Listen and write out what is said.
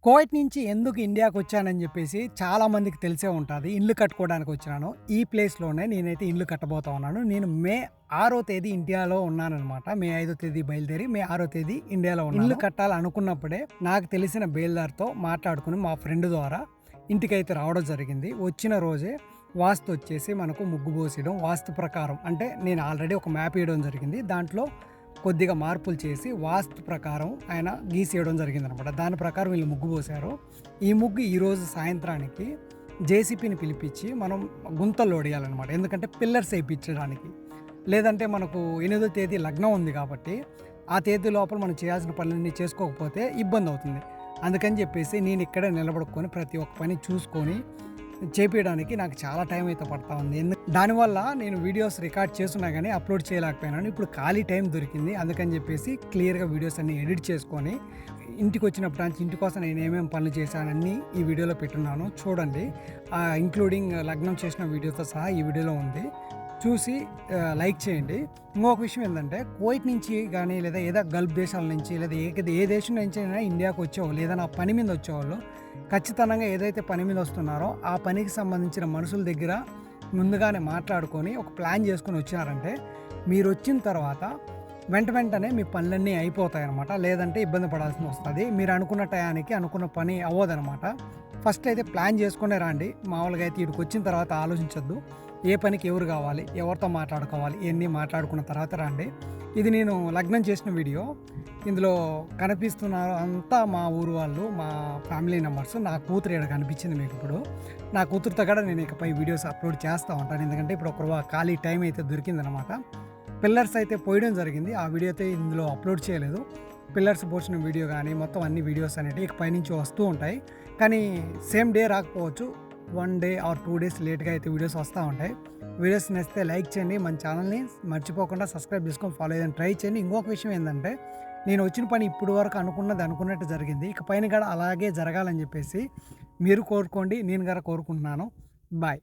Kuwait నుంచి ఎందుకు ఇండియాకి వచ్చానని చెప్పేసి చాలామందికి తెలిసే ఉంటుంది. ఇల్లు కట్టుకోవడానికి వచ్చినాను. ఈ ప్లేస్‌లోనే నేనైతే ఇల్లు కట్టబోతా ఉన్నాను. నేను మే 6వ తేదీ ఇండియాలో ఉన్నాననమాట. మే 5వ తేదీ బయలుదేరి మే 6వ తేదీ ఇండియాలో ఉన్నాను. ఇల్లు కట్టాలనుకున్నప్పుడే నాకు తెలిసిన బేల్దార్‌తో మాట్లాడుకొని మా ఫ్రెండ్ ద్వారా ఇంటికైతే రావడం జరిగింది. వచ్చిన రోజే వాస్తు వచ్చేసి మనకు ముగ్గు పోసేయడం వాస్తు ప్రకారం అంటే నేను ఆల్రెడీ ఒక మ్యాప్ వేయడం జరిగింది. దాంట్లో కొద్దిగా మార్పులు చేసి వాస్తు ప్రకారం ఆయన గీసేయడం జరిగిందనమాట. దాని ప్రకారం వీళ్ళు ముగ్గు పోసారు. ఈ ముగ్గు ఈరోజు సాయంత్రానికి జేసీపీని పిలిపించి మనం గుంతల్లో ఒడియాలన్నమాట. ఎందుకంటే పిల్లర్స్ వేయించడానికి. లేదంటే మనకు 8వ తేదీ లగ్నం ఉంది కాబట్టి ఆ తేదీ లోపల మనం చేయాల్సిన పనులన్నీ చేసుకోకపోతే ఇబ్బంది అవుతుంది. అందుకని చెప్పేసి నేను ఇక్కడే నిలబడుకొని ప్రతి ఒక్క పని చూసుకొని చేపియడానికి నాకు చాలా టైం అయితే పడతా ఉంది. దానివల్ల నేను వీడియోస్ రికార్డ్ చేస్తున్నా కానీ అప్లోడ్ చేయలేకపోయినాను. ఇప్పుడు ఖాళీ టైం దొరికింది. అందుకని చెప్పేసి క్లియర్గా వీడియోస్ అన్ని ఎడిట్ చేసుకొని ఇంటికి వచ్చినప్పుడు నుంచి ఇంటి కోసం నేను ఏమేమి పనులు చేశానన్నీ ఈ వీడియోలో పెట్టున్నాను చూడండి. ఇంక్లూడింగ్ లగ్నం చేసిన వీడియోతో సహా ఈ వీడియోలో ఉంది. చూసి లైక్ చేయండి. ఇంకొక విషయం ఏంటంటే కువైట్ నుంచి కానీ లేదా ఏదో గల్ఫ్ దేశాల నుంచి లేదా ఏ దేశం నుంచి అయినా ఇండియాకు వచ్చేవాళ్ళు లేదా నా పని మీద వచ్చేవాళ్ళు ఖచ్చితంగా ఏదైతే పని మీద వస్తున్నారో ఆ పనికి సంబంధించిన మనుషుల దగ్గర ముందుగానే మాట్లాడుకొని ఒక ప్లాన్ చేసుకొని వచ్చినారంటే మీరు వచ్చిన తర్వాత వెంటనే మీ పనులన్నీ అయిపోతాయన్నమాట. లేదంటే ఇబ్బంది పడాల్సి వస్తుంది. మీరు అనుకున్న టయానికి అనుకున్న పని అవ్వదనమాట. ఫస్ట్ అయితే ప్లాన్ చేసుకునే రండి. మామూలుగా అయితే ఇక్కడికి వచ్చిన తర్వాత ఆలోచించొద్దు. ఏ పనికి ఎవరు కావాలి, ఎవరితో మాట్లాడుకోవాలి, ఇవన్నీ మాట్లాడుకున్న తర్వాత రండి. ఇది నేను లగ్నం చేసిన వీడియో. ఇందులో కనిపిస్తున్నారు అంతా మా ఊరు వాళ్ళు, మా ఫ్యామిలీ మెంబర్స్. నా కూతురు ఇక్కడ కనిపించింది మీకు ఇప్పుడు. నా కూతురుతో కూడా నేను ఇకపై వీడియోస్ అప్లోడ్ చేస్తూ ఉంటాను. ఎందుకంటే ఇప్పుడు ఒక ఖాళీ టైం అయితే దొరికిందనమాట. పిల్లర్స్ అయితే పోయడం జరిగింది. ఆ వీడియో అయితే ఇందులో అప్లోడ్ చేయలేదు. పిల్లర్స్ పోసిన వీడియో కానీ మొత్తం అన్ని వీడియోస్ అనేవి ఇకపై నుంచి వస్తూ ఉంటాయి. కానీ సేమ్ డే రాకపోవచ్చు. 1 డే ఆర్ 2 డేస్ లేట్గా అయితే వీడియోస్ వస్తూ ఉంటాయి. వీడియోస్ నచ్చితే లైక్ చేయండి. మన ఛానల్ని మర్చిపోకుండా సబ్స్క్రైబ్ చేసుకొని ఫాలో అయ్యడానికి ట్రై చేయండి. ఇంకొక విషయం ఏంటంటే నేను వచ్చిన పని ఇప్పుడు వరకు అనుకున్నట్టు జరిగింది. ఇక పైన కూడా అలాగే జరగాలని చెప్పేసి మీరు కోరుకోండి. నేను కూడా కోరుకుంటున్నాను. బాయ్.